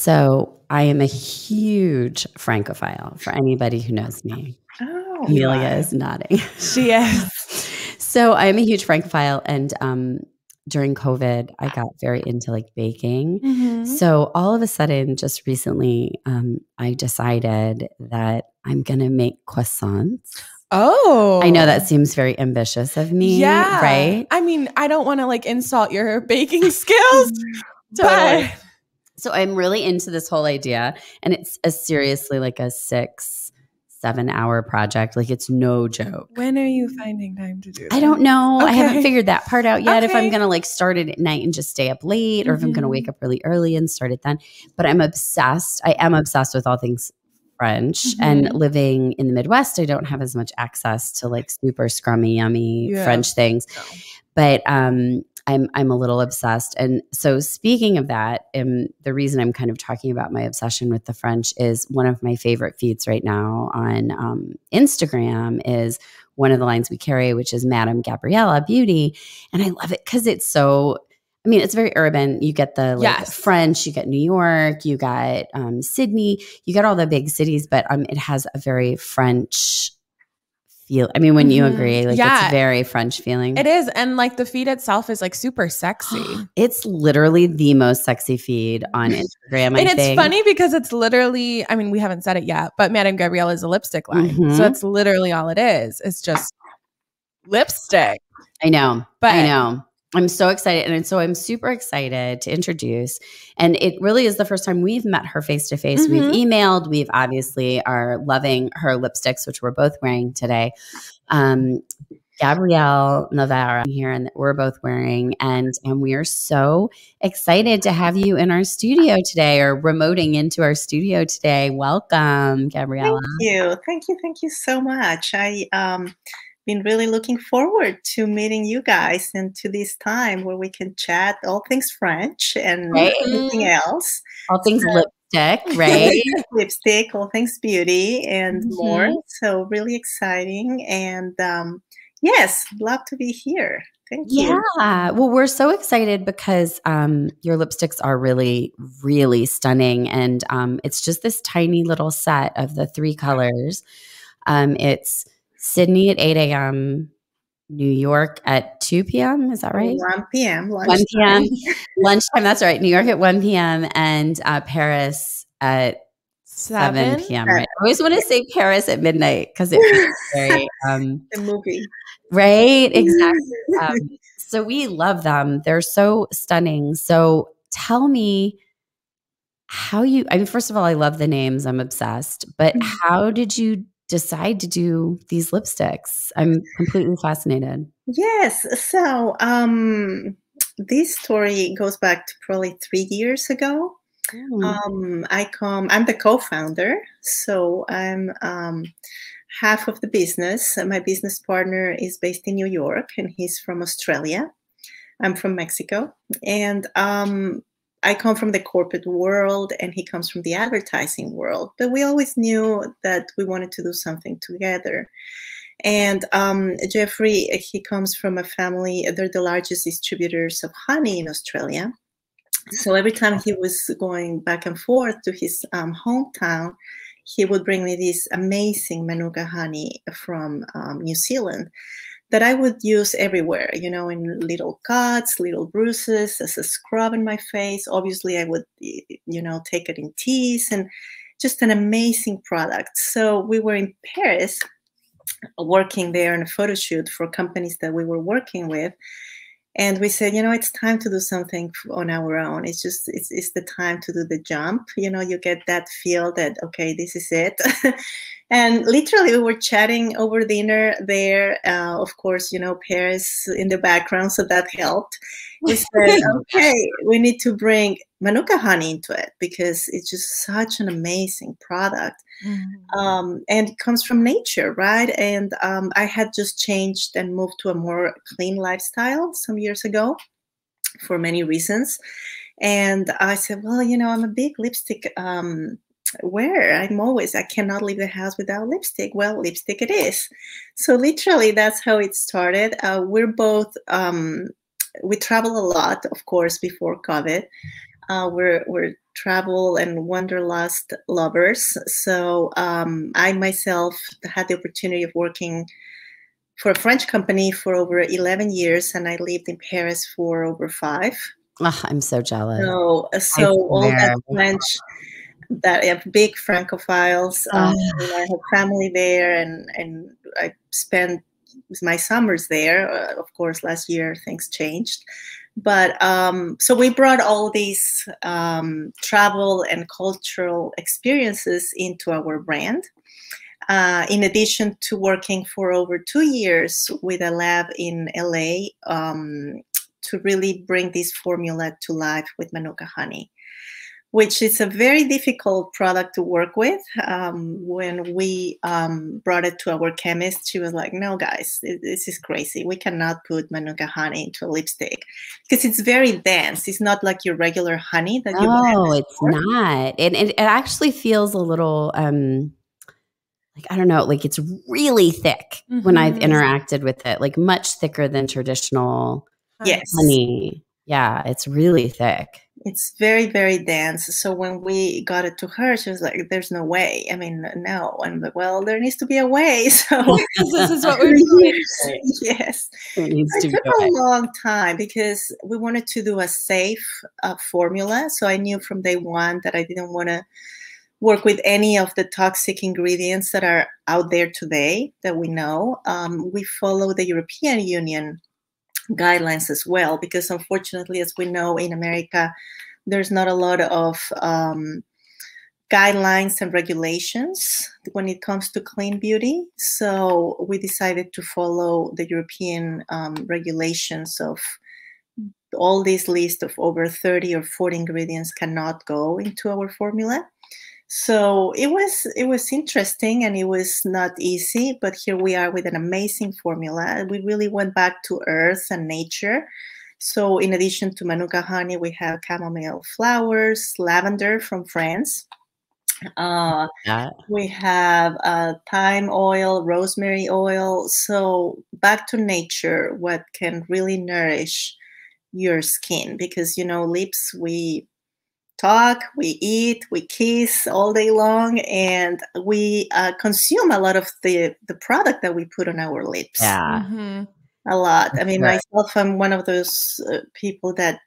So I am a huge Francophile for anybody who knows me. Oh, Amelia is nodding. She is. So I'm a huge Francophile, and during COVID, I got very into like baking. Mhm. So all of a sudden, just recently, I decided that I'm gonna make croissants. Oh. I know that seems very ambitious of me, Yeah. right? I mean, I don't want to like insult your baking skills, Totally. but So I'm really into this whole idea, and it's seriously like a 6-7 hour project. Like, it's no joke. when are you finding time to do that? I don't know. I haven't Okay. figured that part out yet. If I'm Okay. going to like start it at night and just stay up late, or if I'm going to Mhm. wake up really early and start it then. But I'm obsessed. I am obsessed with all things French. And Mhm. living in the Midwest, I don't have as much access to like super scrummy, yummy Yeah. French things. No. But I'm a little obsessed. And so speaking of that, the reason I'm kind of talking about my obsession with the French is one of my favorite feeds right now on Instagram is one of the lines we carry, which is Madame Gabriela Beauty. And I love it because it's so, I mean, it's very urban. You get the like Yes. French, you get New York, you got Sydney, you get all the big cities, but it has a very French feel. I mean, when you agree, like Yeah. it's very French feeling. It is. And like the feed itself is like super sexy. It's literally the most sexy feed on Instagram, And I it's think. funny because it's literally, I mean, we haven't said it yet, but Madame Gabriela is a lipstick line. Mhm. So that's literally all it is. It's just lipstick. I know. But I know. I'm so excited. And so I'm super excited to introduce. And it really is the first time we've met her face to face. We've Mhm. emailed. We've obviously are loving her lipsticks, which we're both wearing today. Gabriela Navejas here, and we're both wearing. And we are so excited to have you in our studio today, or remoting into our studio today. Welcome, Gabriela. Thank you so much. I been really looking forward to meeting you guys and to this time where we can chat all things French and Right? anything else. All things lipstick, right? Lipstick, all things beauty, and more. Mhm. So really exciting. And yes, love to be here. Thank you. Yeah. Well, we're so excited because your lipsticks are really, really stunning. And it's just this tiny little set of the 3 colors. It's Sydney at 8 a.m., New York at 2 p.m. Is that right? 1 p.m. 1 lunchtime. p.m. lunchtime. That's right. New York at 1 p.m. and Paris at 7 p.m. Right? I always want to say Paris at midnight because it feels very The movie. right. Exactly. So we love them. They're so stunning. So tell me how you, I mean, first of all, I love the names. I'm obsessed. But how did you decide to do these lipsticks? I'm completely fascinated. Yes. So this story goes back to probably 3 years ago. I'm the co-founder, so I'm half of the business. My business partner is based in New York, and he's from Australia. I'm from Mexico, and I come from the corporate world, and he comes from the advertising world. But we always knew that we wanted to do something together. And Jeffrey, he comes from a family, they're the largest distributors of honey in Australia. So every time he was going back and forth to his hometown, he would bring me this amazing Manuka honey from New Zealand that I would use everywhere, you know, in little cuts, little bruises, as a scrub in my face. Obviously, I would, you know, take it in teas, and just an amazing product. So we were in Paris working there in a photo shoot for companies that we were working with. And we said, you know, it's time to do something on our own. It's just, it's the time to do the jump. You know, you get that feel that, okay, this is it. And literally we were chatting over dinner there. Of course, you know, Paris in the background, so that helped. We said, okay, we need to bring Manuka honey into it because it's just such an amazing product. And it comes from nature, right? And I had just changed and moved to a more clean lifestyle some years ago for many reasons. And I said, well, you know, I'm a big lipstick wearer. I cannot leave the house without lipstick. Well, lipstick it is. So literally that's how it started. We're both, we travel a lot, of course, before COVID. We're travel and wanderlust lovers. So I myself had the opportunity of working for a French company for over 11 years, and I lived in Paris for over 5. Oh, I'm so jealous. So all that French, that I have big Francophiles. I have family there, and I spent my summers there. Of course, last year things changed. But so we brought all these travel and cultural experiences into our brand. In addition to working for over 2 years with a lab in LA to really bring this formula to life with Manuka honey, which is a very difficult product to work with. When we brought it to our chemist, she was like, no, guys, this is crazy. We cannot put Manuka honey into a lipstick because it's very dense. It's not like your regular honey that you No, it's not. And it actually feels a little, like, I don't know, like it's really thick when I've interacted with it, like much thicker than traditional honey. Yeah, it's really thick. It's very, very dense. So when we got it to her, she was like, there's no way. I mean, no. I'm like, well, there needs to be a way. So this is what we're doing. Yes. It took a long time because we wanted to do a safe formula. So I knew from day one that I didn't want to work with any of the toxic ingredients that are out there today that we know. We follow the European Union guidelines as well, because unfortunately, as we know in America, there's not a lot of guidelines and regulations when it comes to clean beauty. So we decided to follow the European regulations of all this list of over 30 or 40 ingredients cannot go into our formula. So it was interesting, and it was not easy, but here we are with an amazing formula. We really went back to earth and nature. So in addition to Manuka honey, we have chamomile flowers, lavender from France. We have thyme oil, rosemary oil. So back to nature, what can really nourish your skin, because, you know, lips, we talk, we eat, we kiss all day long, and we consume a lot of the product that we put on our lips. Yeah. A lot. I mean, myself, I'm one of those people that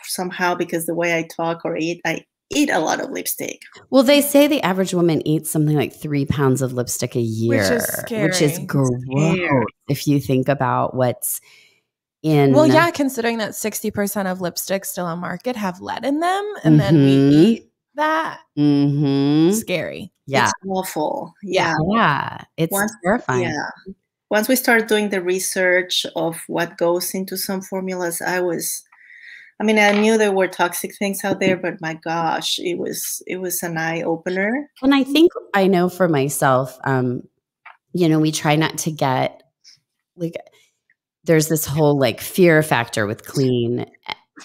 somehow, because the way I talk or eat, I eat a lot of lipstick. Well, they say the average woman eats something like 3 pounds of lipstick a year, which is gross if you think about what's in. Well, yeah, considering that 60% of lipsticks still on market have lead in them, and then we eat that. Scary. Yeah. It's awful. Yeah. It's terrifying. Yeah. Once we started doing the research of what goes into some formulas, I knew there were toxic things out there, but my gosh, it was an eye opener. And I think I know for myself, you know, we try not to get like, there's this whole like fear factor with clean,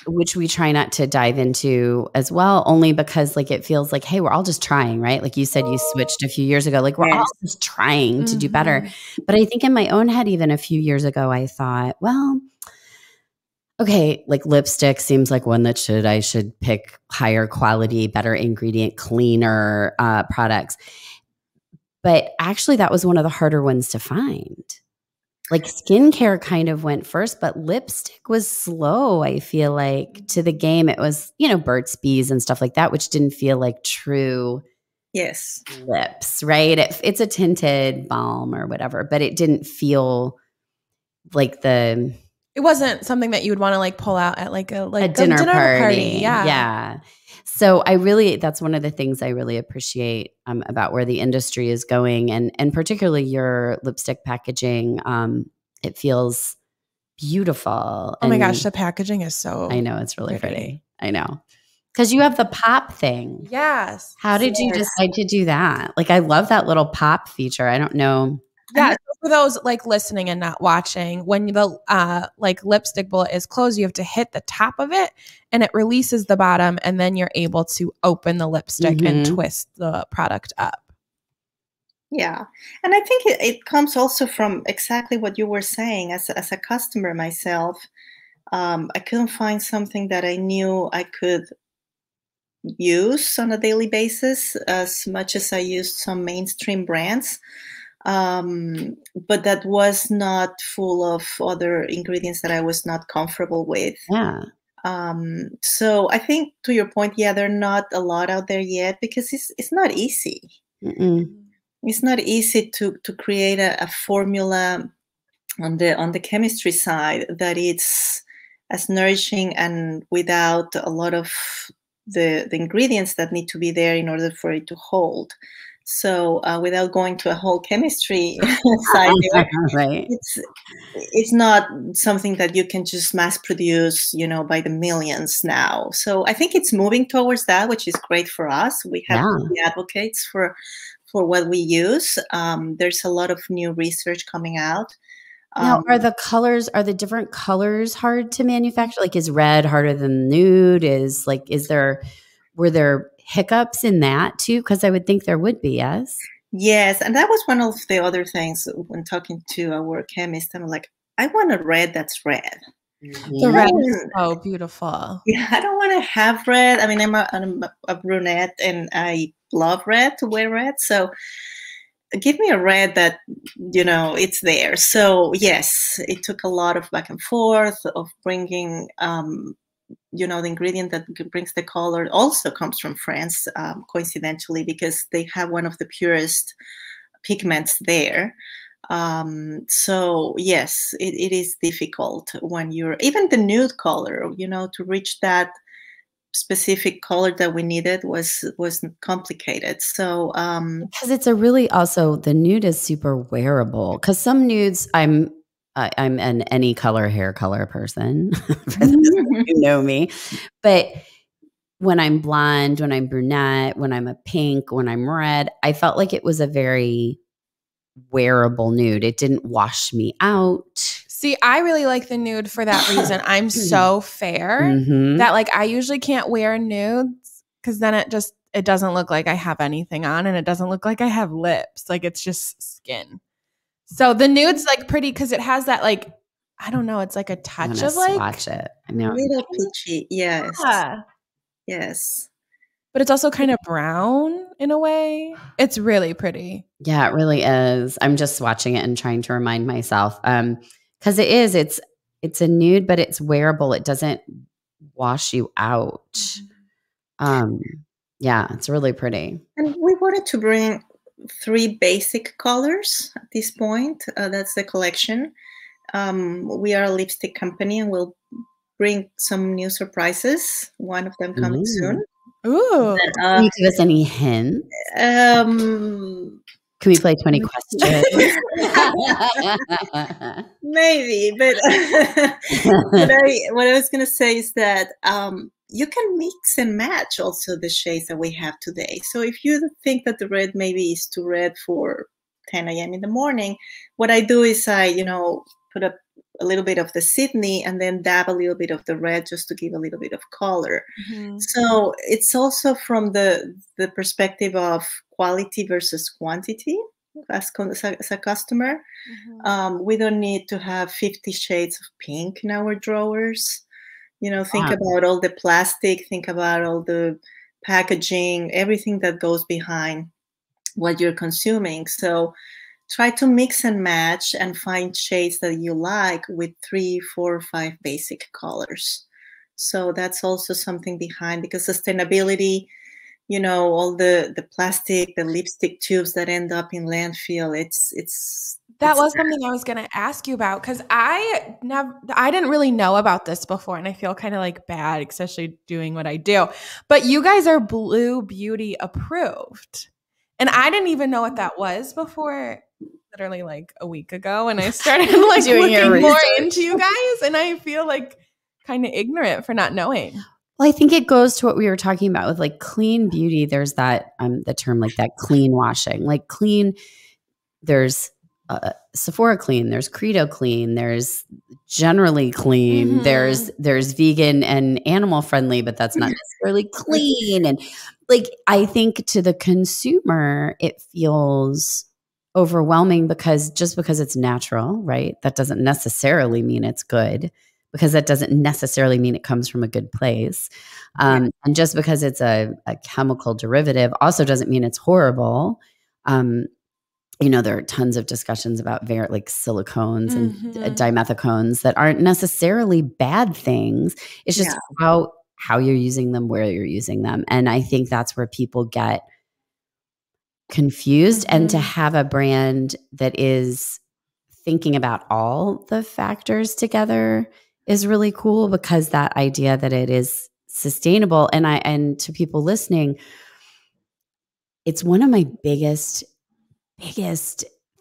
which we try not to dive into as well, only because like it feels like, hey, we're all just trying, right? Like you said, you switched a few years ago, like we're all just trying to do better. But I think in my own head, even a few years ago, I thought, well, okay, like lipstick seems like one that I should pick higher quality, better ingredient, cleaner products. But actually that was one of the harder ones to find. Like skincare kind of went first, but lipstick was slow, I feel like, to the game. It was, you know, Burt's Bees and stuff like that, which didn't feel like true lips, right? It's a tinted balm or whatever, but it didn't feel like it wasn't something that you would want to like pull out at like a dinner party. Yeah. So that's one of the things I really appreciate about where the industry is going, and particularly your lipstick packaging. It feels beautiful. Oh my gosh, the packaging is so I know, it's really pretty. I know. Because you have the pop thing. Yes. How did you decide to do that? Like, I love that little pop feature. I don't know. Yeah, so for those like listening and not watching, when the like lipstick bullet is closed, you have to hit the top of it and it releases the bottom, and then you're able to open the lipstick and twist the product up. Yeah. And I think it comes also from exactly what you were saying. As a customer myself, I couldn't find something that I knew I could use on a daily basis as much as I used some mainstream brands. But that was not full of other ingredients that I was not comfortable with. Yeah. So I think, to your point, yeah, there are not a lot out there yet because it's not easy. It's not easy to create a formula on the chemistry side that it's as nourishing and without a lot of the ingredients that need to be there in order for it to hold. So without going to a whole chemistry side there, Right. it's not something that you can just mass produce, by the millions now. So I think it's moving towards that, which is great for us. We have to be advocates for what we use. There's a lot of new research coming out. Now, are the different colors hard to manufacture? Like, is red harder than nude? Were there hiccups in that too? Because I would think there would be, yes? Yes, and that was one of the other things when talking to our chemist. I'm like, I want a red that's red. The red is so beautiful. Yeah, I don't want to have red. I mean, I'm a brunette and I love red, to wear red. So give me a red that, it's there. So yes, it took a lot of back and forth of bringing, the ingredient that brings the color also comes from France, coincidentally, because they have one of the purest pigments there. So yes, it is difficult when even the nude color, to reach that specific color that we needed was complicated. So because it's the nude is super wearable. Because some nudes, I'm an any hair color person, for those who know me. But when I'm blonde, when I'm brunette, when I'm a pink, when I'm red, I felt like it was a very wearable nude. It didn't wash me out. See, I really like the nude for that reason. I'm so fair that I usually can't wear nudes because then it doesn't look like I have anything on and it doesn't look like I have lips. Like it's just skin. So the nude's pretty because it has that I don't know, it's like a touch of swatch it. I know. A little peachy, yes. Yeah. Yes. But it's also kind of brown in a way. It's really pretty. Yeah, it really is. I'm just watching it and trying to remind myself. Because it's a nude, but it's wearable. It doesn't wash you out. Yeah, it's really pretty. And we wanted to bring 3 basic colors at this point. That's the collection. We are a lipstick company and we'll bring some new surprises. One of them coming soon. Ooh. Can you give us any hints? Can we play 20 questions? Maybe, but what I was going to say is that you can mix and match also the shades that we have today. So if you think that the red maybe is too red for 10 a.m. in the morning, what I do is I, put up a little bit of the Sydney and then dab a little bit of the red just to give a little bit of color. So it's also from the perspective of quality versus quantity as a customer. We don't need to have 50 shades of pink in our drawers. Think about all the plastic, think about all the packaging, everything that goes behind what you're consuming. So try to mix and match and find shades that you like with 3, 4, 5 basic colors. So that's also something behind, because sustainability, all the plastic, the lipstick tubes that end up in landfill, that was something I was going to ask you about, because I didn't really know about this before, and I feel kind of bad, especially doing what I do. But you guys are Blue Beauty approved, and I didn't even know what that was before literally a week ago, and I started looking more into you guys, and I feel kind of ignorant for not knowing. Well, I think it goes to what we were talking about with clean beauty. There's that the term that clean washing, clean. There's Sephora clean, there's Credo clean, there's generally clean, there's vegan and animal friendly, but that's not necessarily clean. And I think to the consumer, it feels overwhelming because it's natural, right? That doesn't necessarily mean it's good. because that doesn't necessarily mean it comes from a good place. And just because it's a chemical derivative also doesn't mean it's horrible. There are tons of discussions about like silicones and dimethicones that aren't necessarily bad things. It's just how you're using them, where you're using them. And I think that's where people get confused. And to have a brand that is thinking about all the factors together is really cool, because that idea that it is sustainable. And to people listening, it's one of my biggest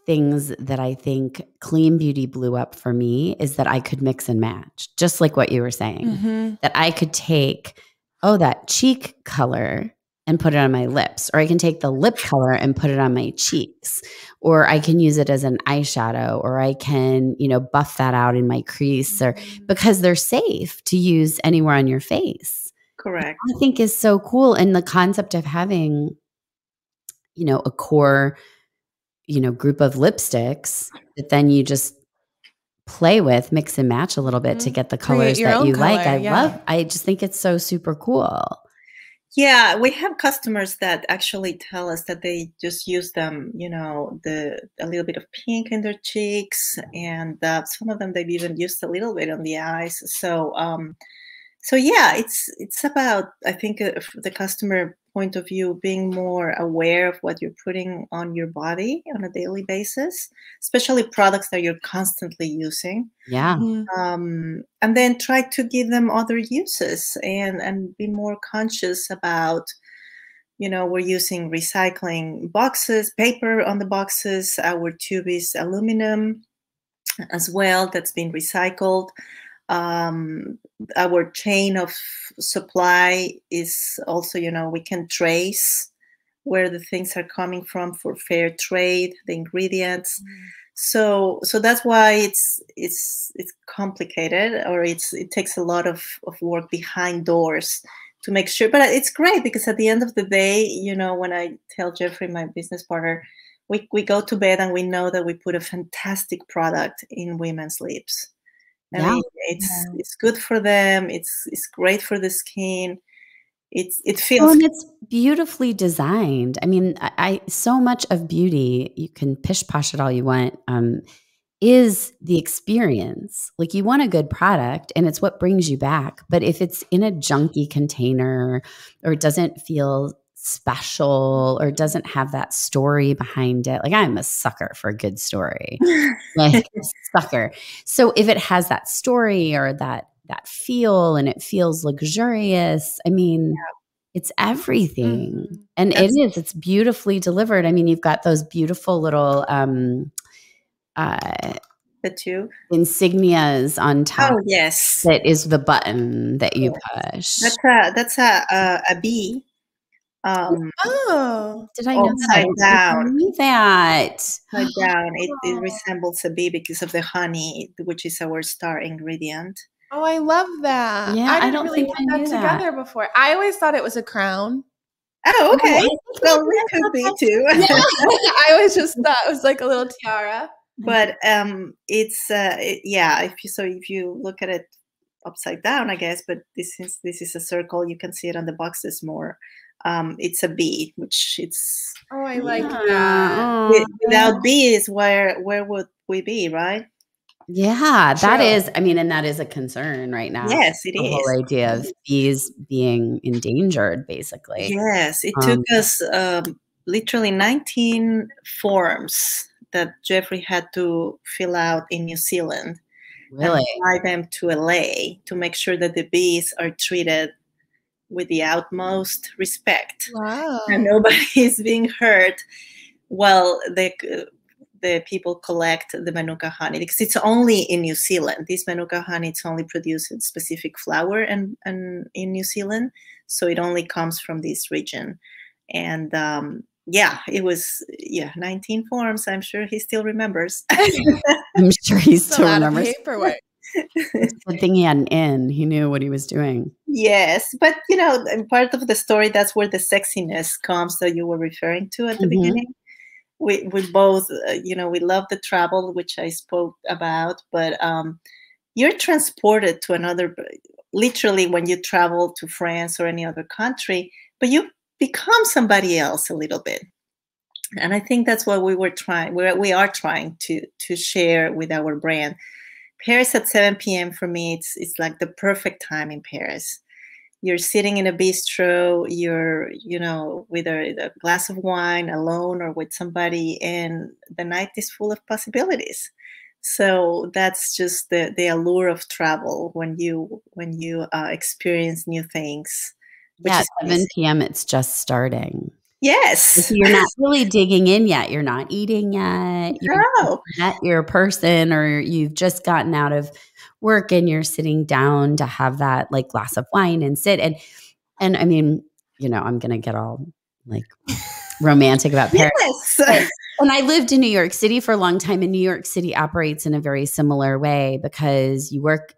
things that I think clean beauty blew up for me is that I could mix and match, just like what you were saying, that I could take, that cheek color and put it on my lips, or I can take the lip color and put it on my cheeks, or I can use it as an eyeshadow, or I can, buff that out in my crease, or because they're safe to use anywhere on your face. Correct. I think is so cool. And the concept of having, a core group of lipsticks that then you just play with, mix and match a little bit to get the colors that you like. I just think it's so super cool. Yeah, we have customers that actually tell us that they just use them, a little bit of pink in their cheeks, and some of them they've even used a little bit on the eyes. So yeah, it's about, I think, the customer point of view, being more aware of what you're putting on your body on a daily basis, especially products that you're constantly using. Yeah. And then try to give them other uses and be more conscious about, we're using recycling boxes, paper on the boxes. Our tube is aluminum as well, that's been recycled. Our chain of supply is also, we can trace where the things are coming from for fair trade, the ingredients. So that's why it's complicated, or it takes a lot of work behind doors to make sure. But it's great, because at the end of the day, when I tell Jeffrey, my business partner, we go to bed and we know that we put a fantastic product in women's lips. I mean, it's good for them. It's great for the skin. It feels. And it's beautifully designed. I mean, I so much of beauty, you can pish posh it all you want, is the experience. Like, you want a good product, and it's what brings you back. But if it's in a junky container, or it doesn't feel special, or doesn't have that story behind it, like, I'm a sucker for a good story. Like, a sucker. So if it has that story or that feel, and it feels luxurious, I mean, it's everything. And it's beautifully delivered. I mean, you've got those beautiful little the tube insignias on top. Oh yes, that is the button that you push. That's a bee. Did I know upside down? That upside down. It resembles a bee because of the honey, which is our star ingredient. Oh, I love that. Yeah, I don't really put that together before. I always thought it was a crown. Oh, okay. Well, we could be too. I always just thought it was like a little tiara. But it's if you look at it upside down, I guess. But this is a circle. You can see it on the boxes more. It's a bee, which it's. Oh, I like that. Without bees, where would we be, right? Yeah, that is. I mean, and that is a concern right now. Yes, it is. The whole idea of bees being endangered, basically. Yes, it took us literally 19 forms that Jeffrey had to fill out in New Zealand. Really? And fly them to LA to make sure that the bees are treated with the utmost respect. Wow. And nobody is being hurt while the people collect the Manuka honey, because it's only in New Zealand. This Manuka honey, it's only produced in specific flower and in New Zealand. So it only comes from this region. And it was 19 forms. I'm sure he still remembers. I'm sure he still remembers. Paperwork. Good thing he had an in. He knew what he was doing. Yes, but in part of the story, that's where the sexiness comes that you were referring to at the beginning. We both, we love the travel, which I spoke about, but you're transported to another, literally when you travel to France or any other country, but you become somebody else a little bit. And I think that's what we are trying to share with our brand. Paris at 7 p.m. for me, it's like the perfect time in Paris. You're sitting in a bistro, you're, with a glass of wine alone or with somebody, and the night is full of possibilities. So that's just the allure of travel when you experience new things. Yeah, at 7 p.m. it's just starting. Yes. You're not really digging in yet. You're not eating yet. No. You're met your person, or you've just gotten out of work and you're sitting down to have that like glass of wine and sit. And I mean, I'm going to get all like romantic about Paris. Yes. And I lived in New York City for a long time, and New York City operates in a very similar way, because you work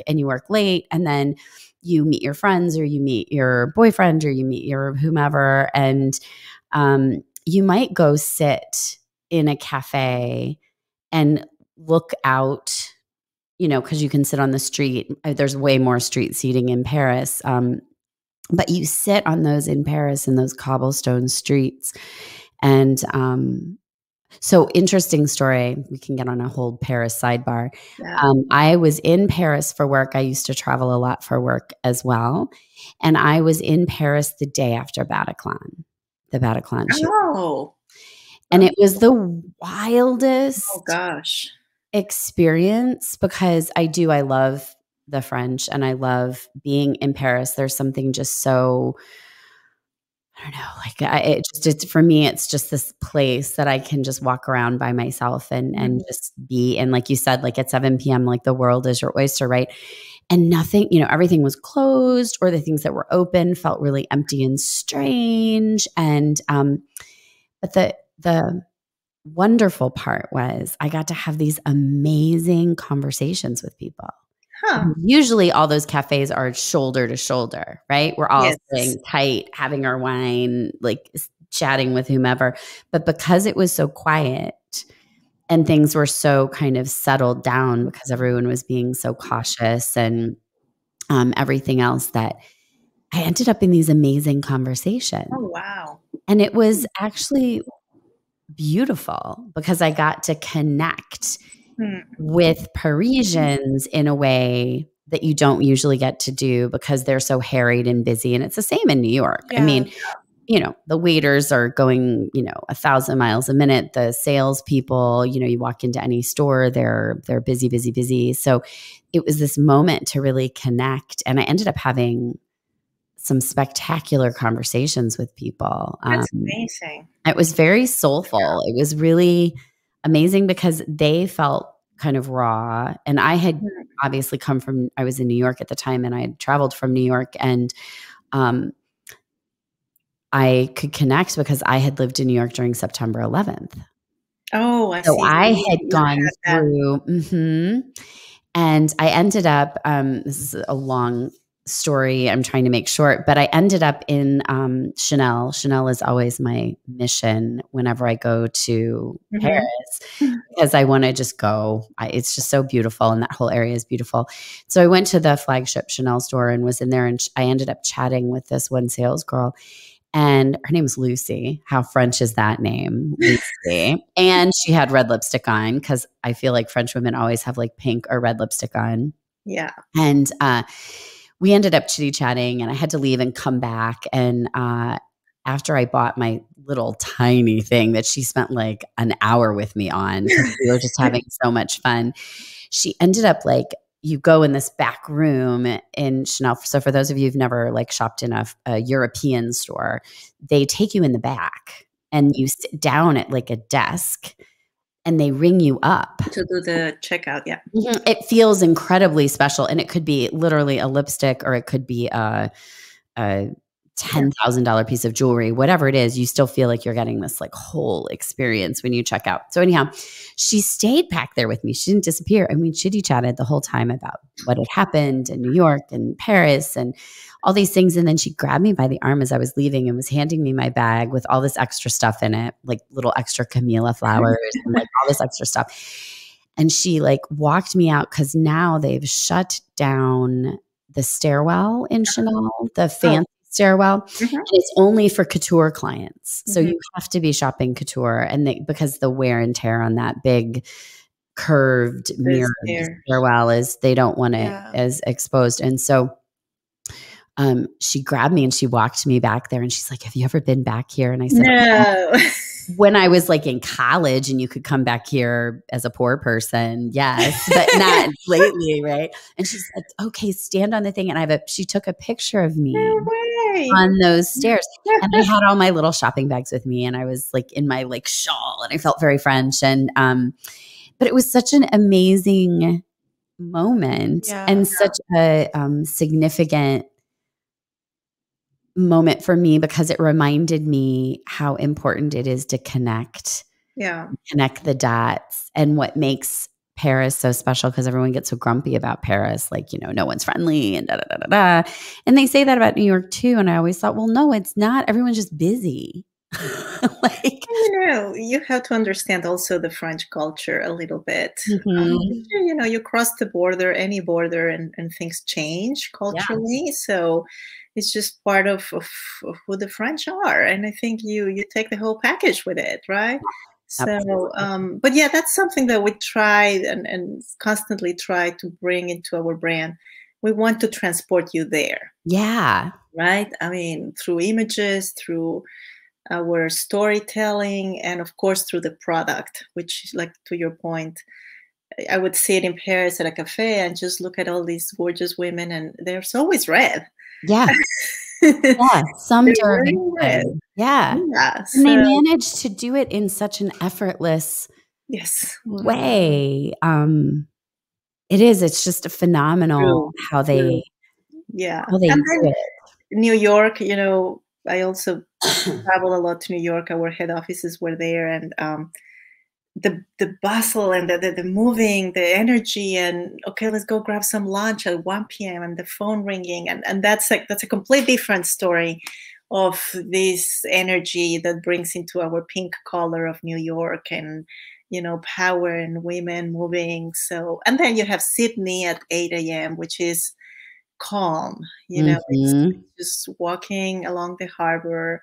and you work late, and then you meet your friends, or you meet your boyfriend, or you meet your whomever, and you might go sit in a cafe and look out, because you can sit on the street. There's way more street seating in Paris. But you sit on those in Paris, in those cobblestone streets. And so interesting story. We can get on a whole Paris sidebar. Yeah. I was in Paris for work. I used to travel a lot for work as well. And I was in Paris the day after Bataclan, the Bataclan shoot. Oh. And it was the wildest experience, because I love the French and I love being in Paris. There's something just so, I don't know, like for me, it's just this place that I can just walk around by myself and just be. And like you said, like at 7 p.m., like the world is your oyster, right? And nothing, everything was closed, or the things that were open felt really empty and strange. And, but the wonderful part was I got to have these amazing conversations with people. Huh. Usually all those cafes are shoulder to shoulder, right? We're all sitting tight, having our wine, like chatting with whomever. But because it was so quiet and things were so kind of settled down, because everyone was being so cautious and everything else, that I ended up in these amazing conversations. Oh, wow. And it was actually beautiful, because I got to connect with Parisians in a way that you don't usually get to do, because they're so harried and busy. And it's the same in New York. Yeah. I mean, the waiters are going, 1,000 miles a minute. The salespeople, you walk into any store, they're busy, busy, busy. So it was this moment to really connect. And I ended up having some spectacular conversations with people. That's amazing. It was very soulful. Yeah. It was really amazing, because they felt kind of raw. And I had obviously I was in New York at the time, and I had traveled from New York, and I could connect because I had lived in New York during September 11th. Oh, I see. So I had gone through, and I ended up, this is a long story I'm trying to make short, but I ended up in Chanel. Chanel is always my mission whenever I go to Paris, because I want to just go. It's just so beautiful, and that whole area is beautiful. So I went to the flagship Chanel store and was in there, and I ended up chatting with this one sales girl, and her name was Lucy. How French is that name? Lucy. And she had red lipstick on, because I feel like French women always have like pink or red lipstick on. Yeah. And we ended up chitty-chatting, and I had to leave and come back. And after I bought my little tiny thing that she spent like an hour with me on, because we were just having so much fun, she ended up like, you go in this back room in Chanel. So for those of you who've never like shopped in a European store, they take you in the back and you sit down at like a desk, and they ring you up to do the checkout. Yeah. It feels incredibly special. And it could be literally a lipstick, or it could be a $10,000 piece of jewelry, whatever it is. You still feel like you're getting this like whole experience when you check out. So anyhow, she stayed back there with me. She didn't disappear. I mean, chitty chatted the whole time about what had happened in New York and Paris and all these things. And then she grabbed me by the arm as I was leaving and was handing me my bag with all this extra stuff in it, like little extra camellia flowers and like all this extra stuff. And she like walked me out because now they've shut down the stairwell in Chanel, the fancy stairwell. Mhm. And it's only for couture clients. So you have to be shopping couture, and because the wear and tear on that big curved mirrored stairwell is, they don't want it as exposed. And so she grabbed me and she walked me back there and she's like, have you ever been back here? And I said, no. When I was like in college and you could come back here as a poor person, yes, but not lately, right? And she said, okay, stand on the thing. And she took a picture of me on those stairs. And I had all my little shopping bags with me and I was like in my like shawl and I felt very French. And but it was such an amazing moment and such a significant moment for me because it reminded me how important it is to connect the dots, and what makes Paris so special, because everyone gets so grumpy about Paris, like, you know, no one's friendly and da da da da da. And they say that about New York too. And I always thought, well, no, it's not. Everyone's just busy. Like, you know, you have to understand also the French culture a little bit. You know, you cross the border, any border, and things change culturally. So it's just part of who the French are. And I think you take the whole package with it, right? So, but yeah, that's something that we try and constantly try to bring into our brand. We want to transport you there. Yeah. Right? I mean, through images, through our storytelling, and of course through the product, which, like, to your point, I would sit in Paris at a cafe and just look at all these gorgeous women, and they're always red. Yeah. Yeah. Some during red. Yeah. And they managed to do it in such an effortless way. It's just a phenomenal how they how they do it. New York, you know, I also travel a lot to New York. Our head offices were there, and the bustle and the moving, the energy, and okay, let's go grab some lunch at 1 p.m. and the phone ringing, and that's a complete different story of this energy that brings into our pink color of New York, and you know, power and women moving. So, and then you have Sydney at 8 a.m., which is calm, you know, it's just walking along the harbor.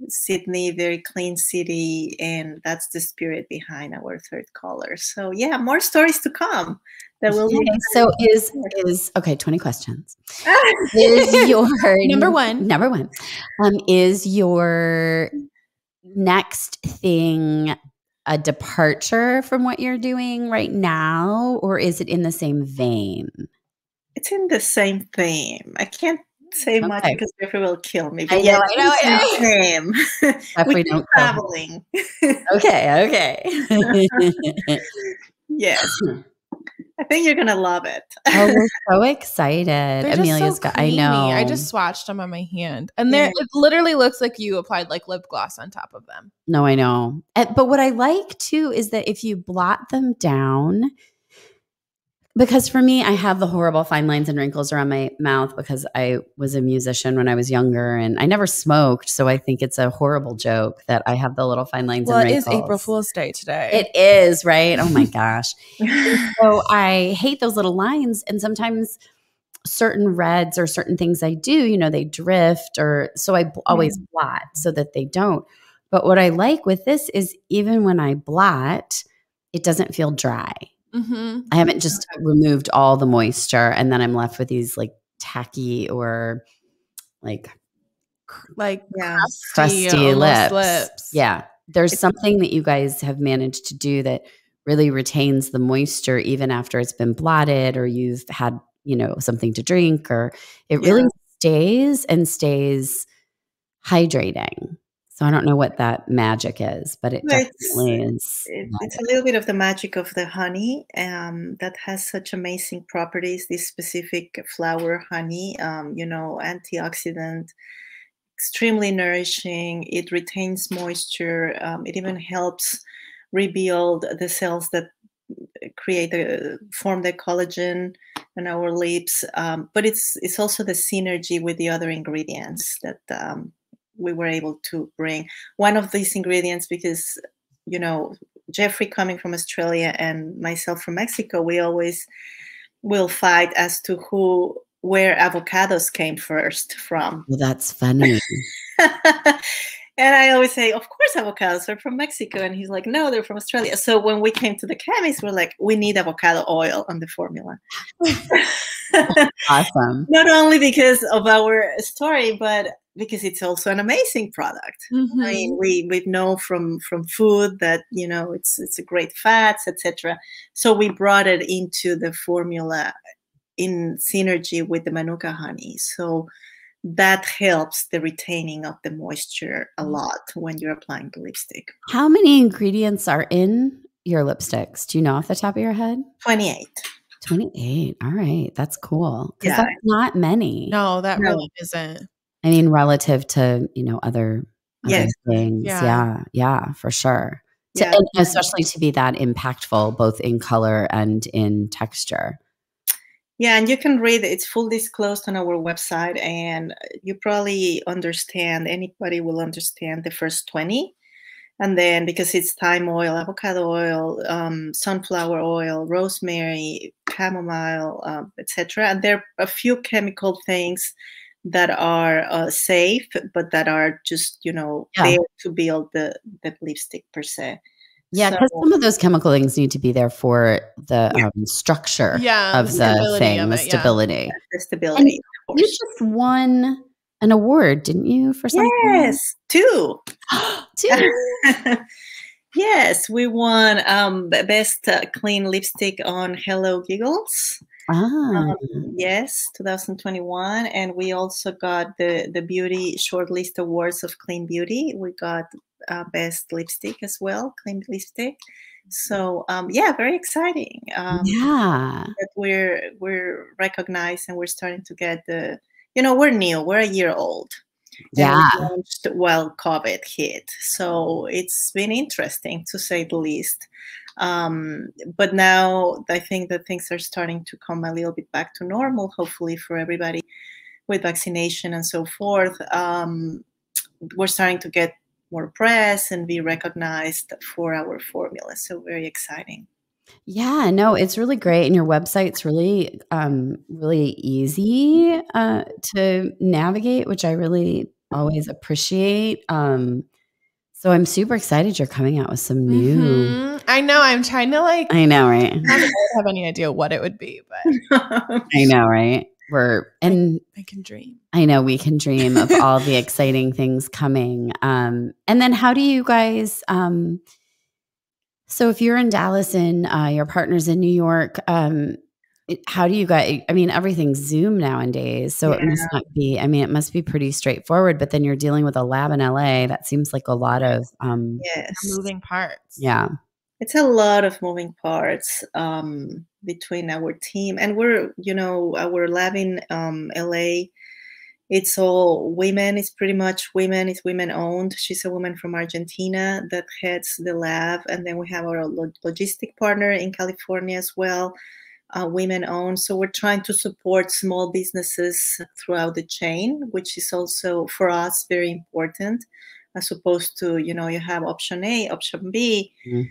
Sydney, very clean city, and that's the spirit behind our third color. So yeah, more stories to come. That will be so is okay. 20 questions. Is your number one is your next thing a departure from what you're doing right now, or is it in the same vein? It's in the same theme. I can't say much because Jeffrey will kill me. But I know. We keep traveling. Okay. Yes. I think you're gonna love it. Oh, we're so excited. Amelia's so got. I know. I just swatched them on my hand, and it literally looks like you applied like lip gloss on top of them. No, I know. But what I like too is that if you blot them down, because for me, I have the horrible fine lines and wrinkles around my mouth because I was a musician when I was younger and I never smoked. So I think it's a horrible joke that I have the little fine lines and wrinkles. Well, it is April Fool's Day today. It is, right? Oh my gosh. So I hate those little lines. And sometimes certain reds or certain things I do, you know, they drift, or so I always blot so that they don't. But what I like with this is even when I blot, it doesn't feel dry. I haven't just removed all the moisture and then I'm left with these like tacky or like crusty lips. Yeah. There's something that you guys have managed to do that really retains the moisture even after it's been blotted or you've had, you know, something to drink, or it really stays hydrating. So I don't know what that magic is, but it definitely is. It's a little bit of the magic of the honey that has such amazing properties, this specific flower honey, you know, antioxidant, extremely nourishing. It retains moisture. It even helps rebuild the cells that form the collagen in our lips. But it's also the synergy with the other ingredients that we were able to bring. One of these ingredients, because, you know, Jeffrey coming from Australia and myself from Mexico, we always will fight as to where avocados came first from. Well, that's funny. And I always say, of course, avocados are from Mexico. And he's like, no, they're from Australia. So when we came to the chemist, we're like, we need avocado oil on the formula. Awesome. Not only because of our story, but because it's also an amazing product. Mm-hmm. I mean, we know from food that, you know, it's a great fats, etc. So we brought it into the formula in synergy with the Manuka honey. So that helps the retaining of the moisture a lot when you're applying the lipstick. How many ingredients are in your lipsticks? Do you know off the top of your head? 28. 28. All right. That's cool. Because Yeah. that's not many. No, that really isn't. I mean, relative to, you know, other Yes. things. Yeah. Yeah, for sure. Yeah. And especially to be that impactful, both in color and in texture. Yeah, and you can read it's fully disclosed on our website, and you probably understand, anybody will understand the first 20. And then because it's thyme oil, avocado oil, sunflower oil, rosemary, chamomile, etc. And there are a few chemical things that are safe, but that are just, you know, there to build the lipstick per se. Yeah, because some of those chemical things need to be there for the structure of the thing, the stability. The stability. And you just won an award, didn't you, for something? Yes, 2. 2. Yes, we won best clean lipstick on Hello Giggles. Yes, 2021, and we also got the beauty shortlist awards of Clean Beauty. We got best lipstick as well, clean lipstick. So yeah, very exciting. That we're recognized and we're starting to get the, you know, we're new, we're a year old. Yeah. And we launched while COVID hit. So it's been interesting to say the least. But now I think that things are starting to come a little bit back to normal, hopefully for everybody with vaccination and so forth. We're starting to get more press and be recognized for our formula. So very exciting. Yeah, no, it's really great. And your website's really, really easy to navigate, which I really always appreciate. So I'm super excited you're coming out with some new. I know. I'm trying to I know, right? I don't have any idea what it would be, but I know, right? I can dream. I know we can dream of all the exciting things coming. And then how do you guys, so if you're in Dallas and your partner's in New York, how do you guys, I mean, everything's Zoom nowadays. So it must not be, I mean, it must be pretty straightforward, but then you're dealing with a lab in LA. That seems like a lot of moving parts. Yeah. It's a lot of moving parts between our team, and we're, you know, our lab in LA, it's all women. It's pretty much women. It's women owned. She's a woman from Argentina that heads the lab. And then we have our logistic partner in California as well, women owned. So we're trying to support small businesses throughout the chain, which is also for us very important, as opposed to, you know, you have option A, option B. Mm-hmm.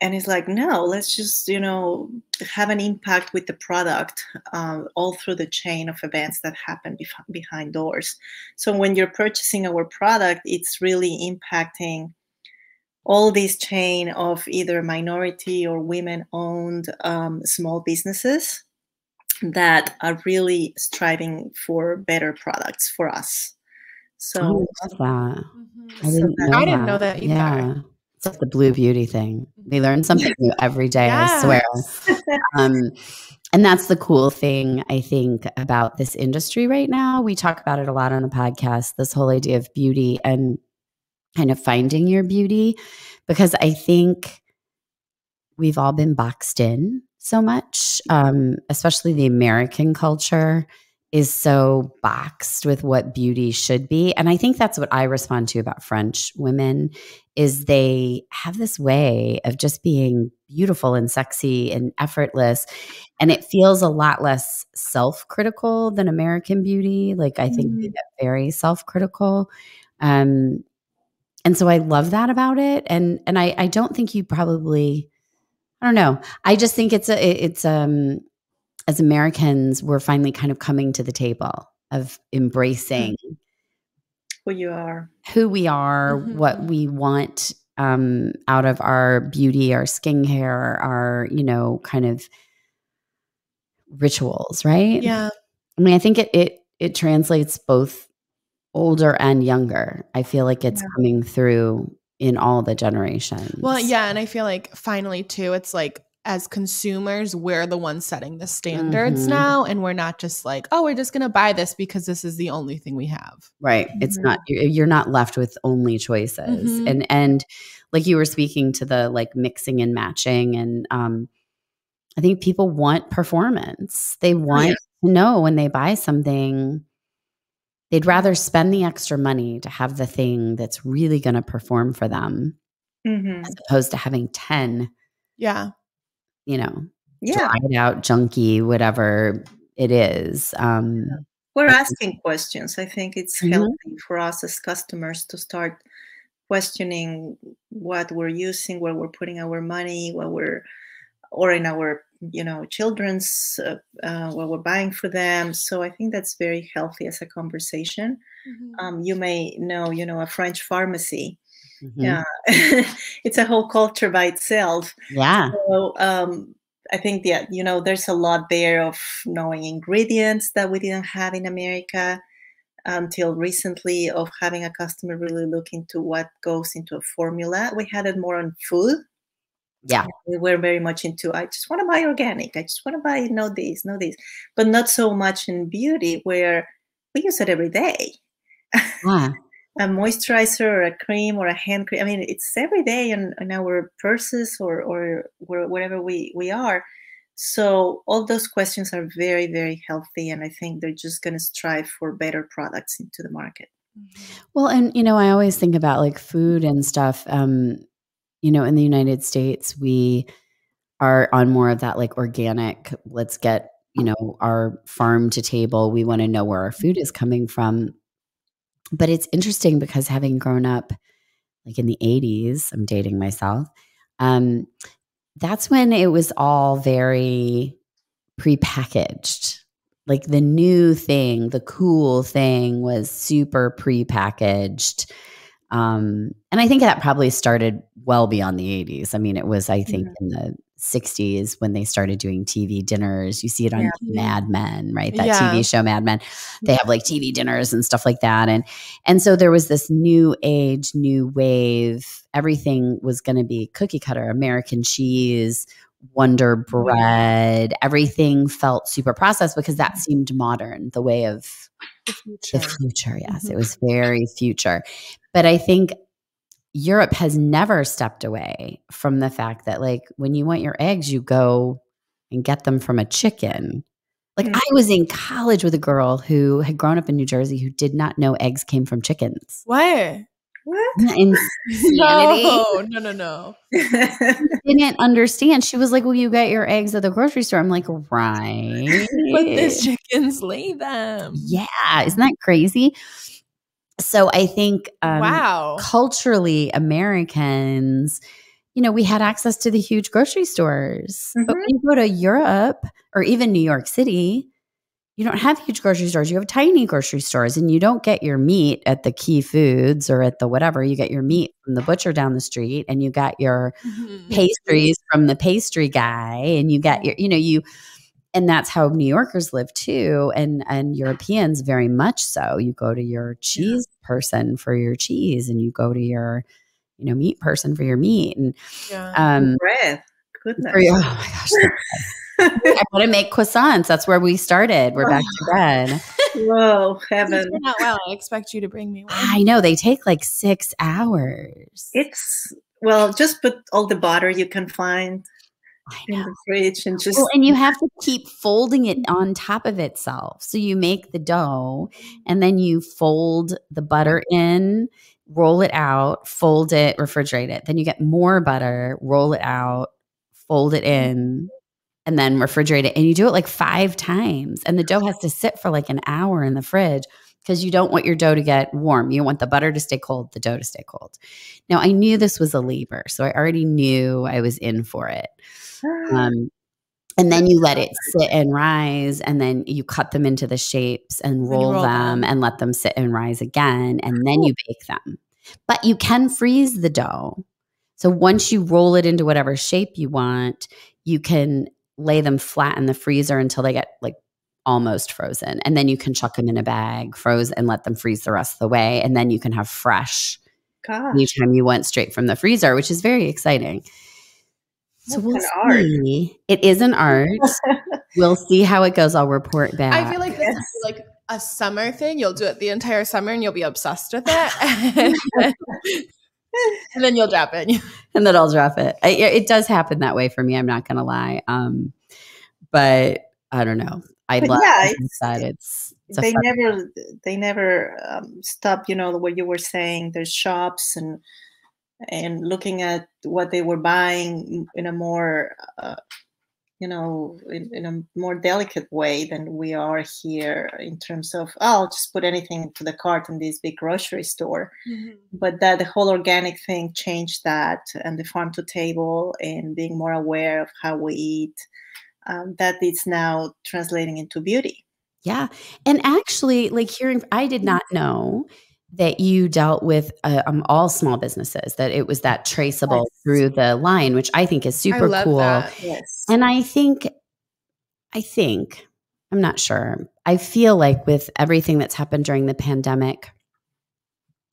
And it's like, no, let's just, you know, have an impact with the product all through the chain of events that happen behind doors. So when you're purchasing our product, it's really impacting all this chain of either minority or women-owned small businesses that are really striving for better products for us. So I love that. Mm-hmm. I didn't know that either. Yeah. It's like the Blue Beauty thing. We learn something new every day, I swear. And that's the cool thing, I think, about this industry right now. We talk about it a lot on the podcast, this whole idea of beauty and kind of finding your beauty, because I think we've all been boxed in so much, especially the American culture is so boxed with what beauty should be. And I think that's what I respond to about French women is they have this way of just being beautiful and sexy and effortless. And it feels a lot less self-critical than American beauty. Like I think they get very self-critical. And And so I love that about it. And I don't think you probably, I don't know. I just think it's as Americans, we're finally kind of coming to the table of embracing who you are, what we want out of our beauty, our skincare, our, kind of rituals, right? Yeah. I mean, I think it translates both older and younger. I feel like it's coming through in all the generations. Well, yeah. And I feel like finally too, it's like as consumers, we're the ones setting the standards now. And we're not just like, oh, we're just going to buy this because this is the only thing we have. Right. It's not, you're not left with only choices. And like you were speaking to the like mixing and matching. And I think people want performance. They want to know when they buy something, they'd rather spend the extra money to have the thing that's really going to perform for them as opposed to having 10, dried out, junky, whatever it is. We're asking questions. I think it's healthy for us as customers to start questioning what we're using, where we're putting our money, or in our children's what we're buying for them. So I think that's very healthy as a conversation. You may know, a French pharmacy. Yeah, it's a whole culture by itself. Yeah. So I think there's a lot there of knowing ingredients that we didn't have in America until recently, of having a customer really look into what goes into a formula. We had it more on food. Yeah. We were very much into, I just want to buy organic. I just want to buy no these, but not so much in beauty, where we use it every day. A moisturizer or a cream or a hand cream. I mean, it's every day in our purses or wherever we are. So all those questions are very, very healthy. And I think they're just going to strive for better products into the market. Well, and, I always think about like food and stuff. In the United States, we are on more of that like organic, let's get, our farm to table. We want to know where our food is coming from. But it's interesting because having grown up like in the 80s, I'm dating myself, that's when it was all very prepackaged. Like the new thing, the cool thing was super prepackaged. And I think that probably started well beyond the 80s. I mean, it was, I think, in the 60s when they started doing TV dinners. You see it on Mad Men, right? That TV show Mad Men. They have like TV dinners and stuff like that. And so there was this new age, new wave. Everything was going to be cookie cutter, American cheese, Wonder Bread. Everything felt super processed because that seemed modern, the way of the future. Yes, it was very future. But I think Europe has never stepped away from the fact that like when you want your eggs, you go and get them from a chicken. Like I was in college with a girl who had grown up in New Jersey who did not know eggs came from chickens. What? Insanity. No. Didn't understand. She was like, well, you get your eggs at the grocery store. I'm like, right. But these chickens lay them. Yeah. Isn't that crazy? So I think culturally, Americans, we had access to the huge grocery stores. But when you go to Europe or even New York City, you don't have huge grocery stores. You have tiny grocery stores, and you don't get your meat at the Key Foods or at the whatever. You get your meat from the butcher down the street, and you got your pastries from the pastry guy, and you got your, and that's how New Yorkers live too, and Europeans very much so. You go to your cheese person for your cheese, and you go to your, meat person for your meat, and bread. Goodness. Oh my gosh. I want to make croissants. That's where we started. We're back to bread. Whoa, heaven. Well, I expect you to bring me one. I know. They take like 6 hours. Just put all the butter you can find in the fridge and just. And you have to keep folding it on top of itself. So you make the dough and then you fold the butter in, roll it out, fold it, refrigerate it. Then you get more butter, roll it out, fold it in, and then refrigerate it. And you do it like 5 times. And the dough has to sit for like an hour in the fridge because you don't want your dough to get warm. You want the butter to stay cold, the dough to stay cold. Now, I knew this was a labor, so I already knew I was in for it. And then you let it sit and rise, and then you cut them into the shapes and roll them and let them sit and rise again, and then you bake them. But you can freeze the dough. So once you roll it into whatever shape you want, you can lay them flat in the freezer until they get like almost frozen. And then you can chuck them in a bag, froze, and let them freeze the rest of the way. And then you can have fresh anytime you want straight from the freezer, which is very exciting. So we'll see. It is an art. We'll see how it goes. I'll report back. I feel like this is like a summer thing. You'll do it the entire summer and you'll be obsessed with it. And then you'll drop it. And then I'll drop it. It does happen that way for me. I'm not going to lie. But I don't know. I love that. They never stop, what you were saying. There's shops and looking at what they were buying in a more, in a more delicate way than we are here in terms of, I'll just put anything into the cart in this big grocery store. Mm-hmm. But that the whole organic thing changed that, and the farm to table and being more aware of how we eat, that is now translating into beauty. Yeah. And actually, like I did not know that you dealt with all small businesses, that it was that traceable through the line, which I think is super cool. That. Yes. And I think, I'm not sure. I feel like with everything that's happened during the pandemic,